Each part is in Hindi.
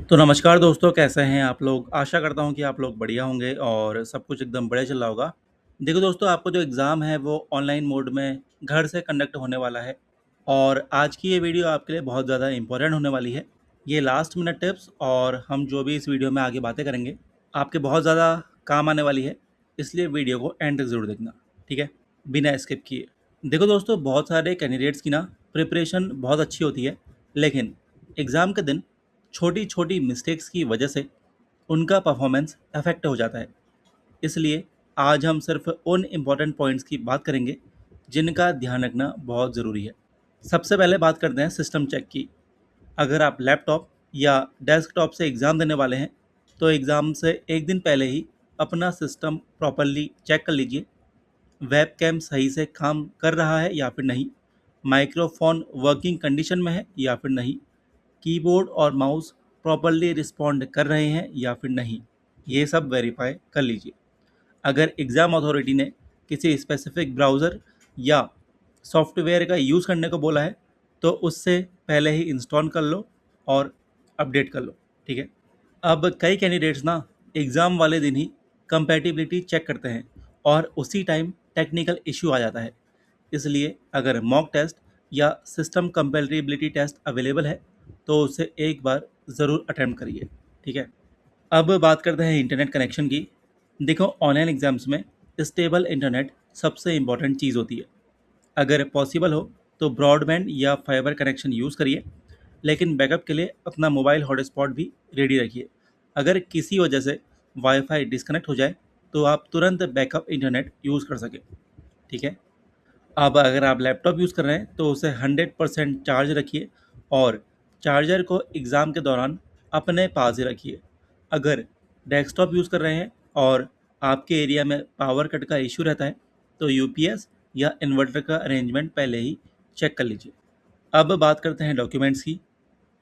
तो नमस्कार दोस्तों, कैसे हैं आप लोग? आशा करता हूँ कि आप लोग बढ़िया होंगे और सब कुछ एकदम बढ़िया चल रहा होगा। देखो दोस्तों, आपका जो एग्ज़ाम है वो ऑनलाइन मोड में घर से कंडक्ट होने वाला है और आज की ये वीडियो आपके लिए बहुत ज़्यादा इम्पोर्टेंट होने वाली है। ये लास्ट मिनट टिप्स और हम जो भी इस वीडियो में आगे बातें करेंगे, आपके बहुत ज़्यादा काम आने वाली है, इसलिए वीडियो को एंड तक ज़रूर देखना, ठीक है? बिना स्किप किए। देखो दोस्तों, बहुत सारे कैंडिडेट्स की ना प्रिपरेशन बहुत अच्छी होती है, लेकिन एग्ज़ाम के दिन छोटी-छोटी मिस्टेक्स की वजह से उनका परफॉर्मेंस अफेक्ट हो जाता है। इसलिए आज हम सिर्फ उन इम्पोर्टेंट पॉइंट्स की बात करेंगे जिनका ध्यान रखना बहुत ज़रूरी है। सबसे पहले बात करते हैं सिस्टम चेक की। अगर आप लैपटॉप या डेस्कटॉप से एग्ज़ाम देने वाले हैं, तो एग्ज़ाम से एक दिन पहले ही अपना सिस्टम प्रॉपरली चेक कर लीजिए। वेबकैम सही से काम कर रहा है या फिर नहीं, माइक्रोफोन वर्किंग कंडीशन में है या फिर नहीं, कीबोर्ड और माउस प्रॉपरली रिस्पॉन्ड कर रहे हैं या फिर नहीं, ये सब वेरीफाई कर लीजिए। अगर एग्ज़ाम अथॉरिटी ने किसी स्पेसिफिक ब्राउज़र या सॉफ्टवेयर का यूज़ करने को बोला है, तो उससे पहले ही इंस्टॉल कर लो और अपडेट कर लो, ठीक है? अब कई कैंडिडेट्स ना एग्ज़ाम वाले दिन ही कंपैटिबिलिटी चेक करते हैं और उसी टाइम टेक्निकल इश्यू आ जाता है। इसलिए अगर मॉक टेस्ट या सिस्टम कंपैटिबिलिटी टेस्ट अवेलेबल है, तो उसे एक बार ज़रूर अटेम्प्ट करिए, ठीक है? अब बात करते हैं इंटरनेट कनेक्शन की। देखो, ऑनलाइन एग्ज़ाम्स में स्टेबल इंटरनेट सबसे इम्पॉर्टेंट चीज़ होती है। अगर पॉसिबल हो तो ब्रॉडबैंड या फाइबर कनेक्शन यूज़ करिए, लेकिन बैकअप के लिए अपना मोबाइल हॉटस्पॉट भी रेडी रखिए। अगर किसी वजह से वाईफाई डिस्कनेक्ट हो जाए, तो आप तुरंत बैकअप इंटरनेट यूज़ कर सकें, ठीक है? अब अगर आप लैपटॉप यूज़ कर रहे हैं, तो उसे 100% चार्ज रखिए और चार्जर को एग्ज़ाम के दौरान अपने पास ही रखिए। अगर डेस्कटॉप यूज़ कर रहे हैं और आपके एरिया में पावर कट का इश्यू रहता है, तो यूपीएस या इन्वर्टर का अरेंजमेंट पहले ही चेक कर लीजिए। अब बात करते हैं डॉक्यूमेंट्स की।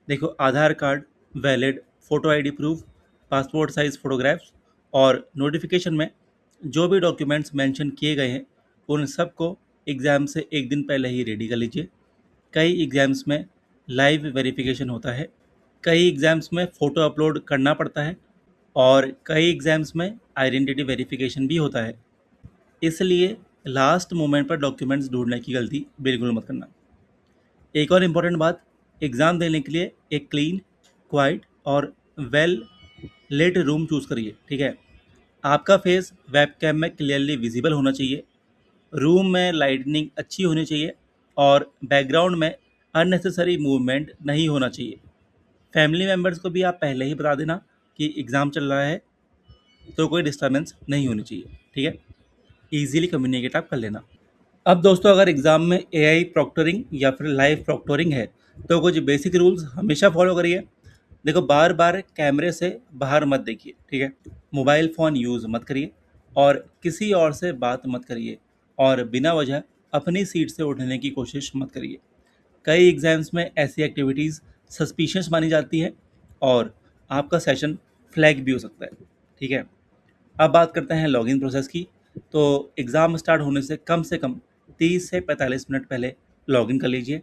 देखो, Aadhaar card, valid photo ID proof, passport size photographs और नोटिफिकेशन में जो भी डॉक्यूमेंट्स मेंशन किए गए हैं, उन सब को एग्ज़ाम से एक दिन पहले ही रेडी कर लीजिए। कई एग्ज़ाम्स में लाइव वेरिफिकेशन होता है, कई एग्ज़ाम्स में फ़ोटो अपलोड करना पड़ता है और कई एग्ज़ाम्स में आइडेंटिटी वेरिफिकेशन भी होता है। इसलिए लास्ट मोमेंट पर डॉक्यूमेंट्स ढूंढने की गलती बिल्कुल मत करना। एक और इम्पॉर्टेंट बात, एग्ज़ाम देने के लिए एक क्लीन, क्वाइट और वेल लेट रूम चूज़ करिए, ठीक है? आपका फेस वेबकैम में क्लियरली विजिबल होना चाहिए, रूम में लाइटनिंग अच्छी होनी चाहिए और बैकग्राउंड में अननेसेसरी मूवमेंट नहीं होना चाहिए। फैमिली मेम्बर्स को भी आप पहले ही बता देना कि एग्ज़ाम चल रहा है, तो कोई डिस्टर्बेंस नहीं होनी चाहिए, ठीक है? ईज़िली कम्युनिकेट आप कर लेना। अब दोस्तों, अगर एग्ज़ाम में एआई प्रॉक्टरिंग या फिर लाइव प्रॉक्टरिंग है, तो कुछ बेसिक रूल्स हमेशा फॉलो करिए। देखो, बार बार कैमरे से बाहर मत देखिए, ठीक है? मोबाइल फ़ोन यूज़ मत करिए और किसी और से बात मत करिए और बिना वजह अपनी सीट से उठने की कोशिश मत करिए। कई एग्ज़ाम्स में ऐसी एक्टिविटीज़ सस्पिशियस मानी जाती है और आपका सेशन फ्लैग भी हो सकता है, ठीक है? अब बात करते हैं लॉगिन प्रोसेस की। तो एग्ज़ाम स्टार्ट होने से कम 30 से 45 मिनट पहले लॉगिन कर लीजिए।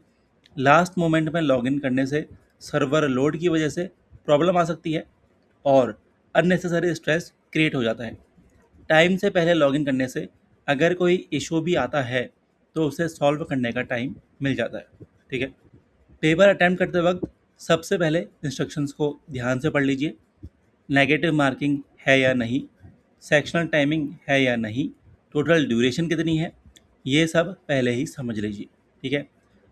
लास्ट मोमेंट में लॉगिन करने से सर्वर लोड की वजह से प्रॉब्लम आ सकती है और अननेसेसरी स्ट्रेस क्रिएट हो जाता है। टाइम से पहले लॉगिन करने से अगर कोई इशू भी आता है, तो उसे सॉल्व करने का टाइम मिल जाता है, ठीक है? पेपर अटैम्प्ट करते वक्त सबसे पहले इंस्ट्रक्शंस को ध्यान से पढ़ लीजिए। नेगेटिव मार्किंग है या नहीं, सेक्शनल टाइमिंग है या नहीं, टोटल ड्यूरेशन कितनी है, ये सब पहले ही समझ लीजिए, ठीक है?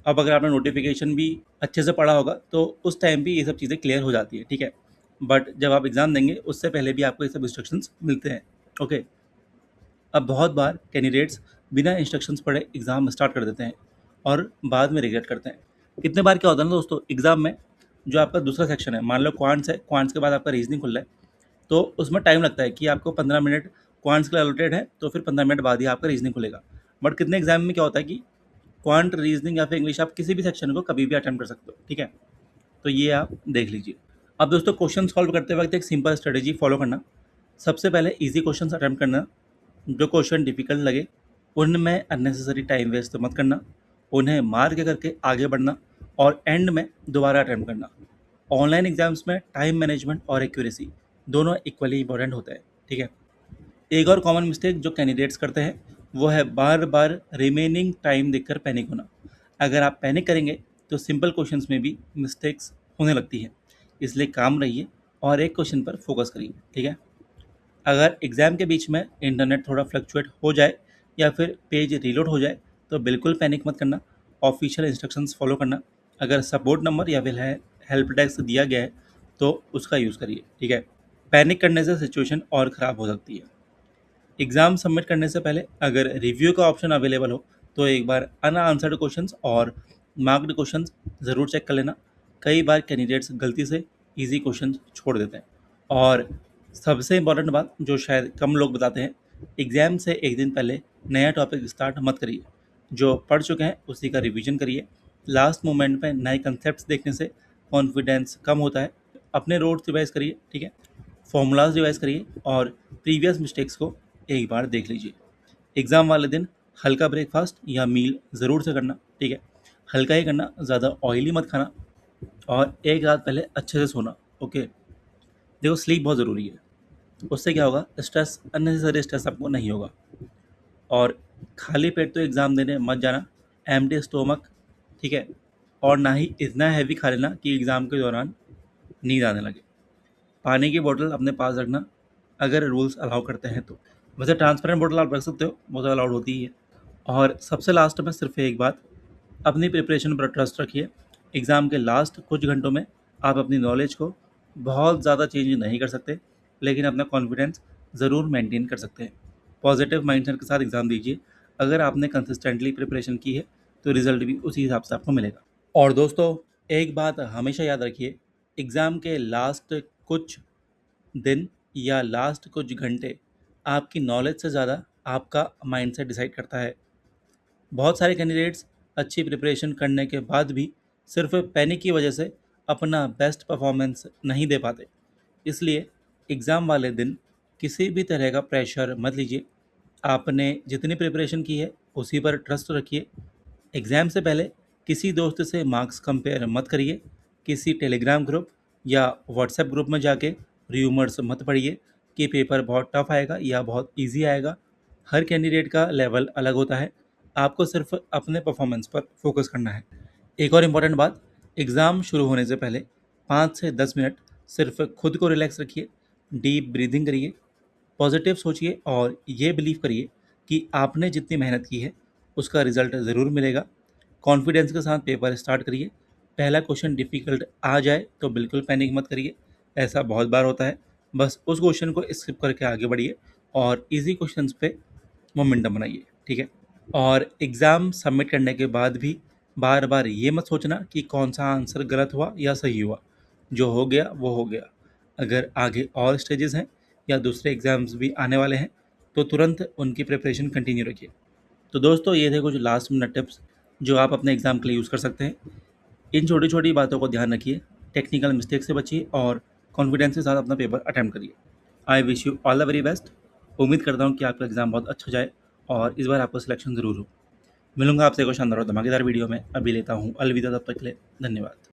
अब अगर आपने नोटिफिकेशन भी अच्छे से पढ़ा होगा, तो उस टाइम भी ये सब चीज़ें क्लियर हो जाती है, ठीक है? बट जब आप एग्ज़ाम देंगे, उससे पहले भी आपको ये सब इंस्ट्रक्शंस मिलते हैं, ओके? अब बहुत बार कैंडिडेट्स बिना इंस्ट्रक्शंस पढ़े एग्ज़ाम स्टार्ट कर देते हैं और बाद में रिग्रेट करते हैं। कितने बार क्या होता है ना दोस्तों, एग्ज़ाम में जो आपका दूसरा सेक्शन है, मान लो क्वांट्स है, क्वांट्स के बाद आपका रीजनिंग खुल रहा है, तो उसमें टाइम लगता है कि आपको 15 मिनट क्वांट्स के लिए अलॉटेड है, तो फिर 15 मिनट बाद ही आपका रीजनिंग खुलेगा। बट कितने एग्जाम में क्या होता है कि क्वांट, रीजनिंग या फिर इंग्लिश, आप किसी भी सेक्शन को कभी भी अटेम्प्ट कर सकते हो, ठीक है? तो ये आप देख लीजिए। अब दोस्तों, क्वेश्चन सॉल्व करते वक्त एक सिंपल स्ट्रेटेजी फॉलो करना। सबसे पहले ईजी क्वेश्चन अटेम्प्ट करना। जो क्वेश्चन डिफिकल्ट लगे, उनमें अननेसेसरी टाइम वेस्ट मत करना, उन्हें मार्क करके आगे बढ़ना और एंड में दोबारा अटेम्प्ट करना। ऑनलाइन एग्जाम्स में टाइम मैनेजमेंट और एक्यूरेसी दोनों इक्वली इंपॉर्टेंट होता है, ठीक है। एक और कॉमन मिस्टेक जो कैंडिडेट्स करते हैं वो है बार बार रिमेनिंग टाइम देखकर पैनिक होना। अगर आप पैनिक करेंगे तो सिंपल क्वेश्चंस में भी मिस्टेक्स होने लगती है, इसलिए काम रहिए और एक क्वेश्चन पर फोकस करिए, ठीक है। अगर एग्ज़ाम के बीच में इंटरनेट थोड़ा फ्लक्चुएट हो जाए या फिर पेज रीलोड हो जाए तो बिल्कुल पैनिक मत करना, ऑफिशियल इंस्ट्रक्शंस फॉलो करना। अगर सपोर्ट नंबर या फिर हेल्प डेस्क दिया गया है तो उसका यूज़ करिए, ठीक है। पैनिक करने से सिचुएशन और ख़राब हो सकती है। एग्ज़ाम सबमिट करने से पहले अगर रिव्यू का ऑप्शन अवेलेबल हो तो एक बार अनआंसर्ड क्वेश्चंस और मार्क्ड क्वेश्चंस ज़रूर चेक कर लेना। कई बार कैंडिडेट्स गलती से इजी क्वेश्चंस छोड़ देते हैं। और सबसे इम्पॉर्टेंट बात जो शायद कम लोग बताते हैं, एग्ज़ाम से एक दिन पहले नया टॉपिक स्टार्ट मत करिए। जो पढ़ चुके हैं उसी का रिवीजन करिए। लास्ट मोमेंट में नए कंसेप्ट देखने से कॉन्फिडेंस कम होता है। अपने नोट्स रिवाइज करिए, ठीक है। फॉर्मूलाज रिवाइज करिए और प्रीवियस मिस्टेक्स को एक बार देख लीजिए। एग्ज़ाम वाले दिन हल्का ब्रेकफास्ट या मील ज़रूर से करना, ठीक है। हल्का ही करना, ज़्यादा ऑयली मत खाना और एक रात पहले अच्छे से सोना, ओके। देखो स्लीप बहुत ज़रूरी है, उससे क्या होगा, स्ट्रेस, अननेसेसरी स्ट्रेस आपको नहीं होगा। और खाली पेट तो एग्ज़ाम देने मत जाना, एम्प्टी स्टोमक, ठीक है। और ना ही इतना हैवी खा लेना कि एग्ज़ाम के दौरान नींद आने लगे। पानी की बोतल अपने पास रखना अगर रूल्स अलाउ करते हैं तो। वैसे ट्रांसपेरेंट बोतल आप रख सकते हो, वो तो अलाउड होती ही है। और सबसे लास्ट में सिर्फ एक बात, अपनी प्रिपरेशन पर ट्रस्ट रखिए। एग्ज़ाम के लास्ट कुछ घंटों में आप अपनी नॉलेज को बहुत ज़्यादा चेंज नहीं कर सकते, लेकिन अपना कॉन्फिडेंस ज़रूर मेंटेन कर सकते हैं। पॉजिटिव माइंडसेट के साथ एग्ज़ाम दीजिए। अगर आपने कंसिस्टेंटली प्रिपरेशन की है तो रिज़ल्ट भी उसी हिसाब से आपको मिलेगा। और दोस्तों, एक बात हमेशा याद रखिए, एग्ज़ाम के लास्ट कुछ दिन या लास्ट कुछ घंटे आपकी नॉलेज से ज़्यादा आपका माइंडसेट डिसाइड करता है। बहुत सारे कैंडिडेट्स अच्छी प्रिपरेशन करने के बाद भी सिर्फ पैनिक की वजह से अपना बेस्ट परफॉर्मेंस नहीं दे पाते। इसलिए एग्ज़ाम वाले दिन किसी भी तरह का प्रेशर मत लीजिए। आपने जितनी प्रिपरेशन की है उसी पर ट्रस्ट रखिए। एग्ज़ाम से पहले किसी दोस्त से मार्क्स कंपेयर मत करिए। किसी टेलीग्राम ग्रुप या व्हाट्सएप ग्रुप में जाके र्यूमर्स मत पढ़िए कि पेपर बहुत टफ आएगा या बहुत इजी आएगा। हर कैंडिडेट का लेवल अलग होता है। आपको सिर्फ अपने परफॉर्मेंस पर फोकस करना है। एक और इम्पॉर्टेंट बात, एग्ज़ाम शुरू होने से पहले 5 से 10 मिनट सिर्फ खुद को रिलैक्स रखिए, डीप ब्रीदिंग करिए, पॉजिटिव सोचिए और ये बिलीव करिए कि आपने जितनी मेहनत की है उसका रिजल्ट ज़रूर मिलेगा। कॉन्फिडेंस के साथ पेपर स्टार्ट करिए। पहला क्वेश्चन डिफ़िकल्ट आ जाए तो बिल्कुल पैनिक मत करिए, ऐसा बहुत बार होता है। बस उस क्वेश्चन को स्किप करके आगे बढ़िए और इजी क्वेश्चंस पे मोमेंटम बनाइए, ठीक है। और एग्ज़ाम सबमिट करने के बाद भी बार बार ये मत सोचना कि कौन सा आंसर गलत हुआ या सही हुआ। जो हो गया वो हो गया। अगर आगे और स्टेजेस हैं या दूसरे एग्ज़ाम्स भी आने वाले हैं तो तुरंत उनकी प्रिपरेशन कंटिन्यू रखिए। तो दोस्तों, ये थे कुछ लास्ट मिनट टिप्स जो आप अपने एग्ज़ाम के लिए यूज़ कर सकते हैं। इन छोटी छोटी बातों को ध्यान रखिए, टेक्निकल मिस्टेक से बचिए और कॉन्फिडेंस के साथ अपना पेपर अटेम्प्ट करिए। I wish you all the very best. उम्मीद करता हूँ कि आपका एग्ज़ाम बहुत अच्छा जाए और इस बार आपको सिलेक्शन ज़रूर हो। मिलूंगा आपसे एक और शानदार और धमाकेदार वीडियो में। अभी लेता हूँ अलविदा, तब तक के लिए धन्यवाद।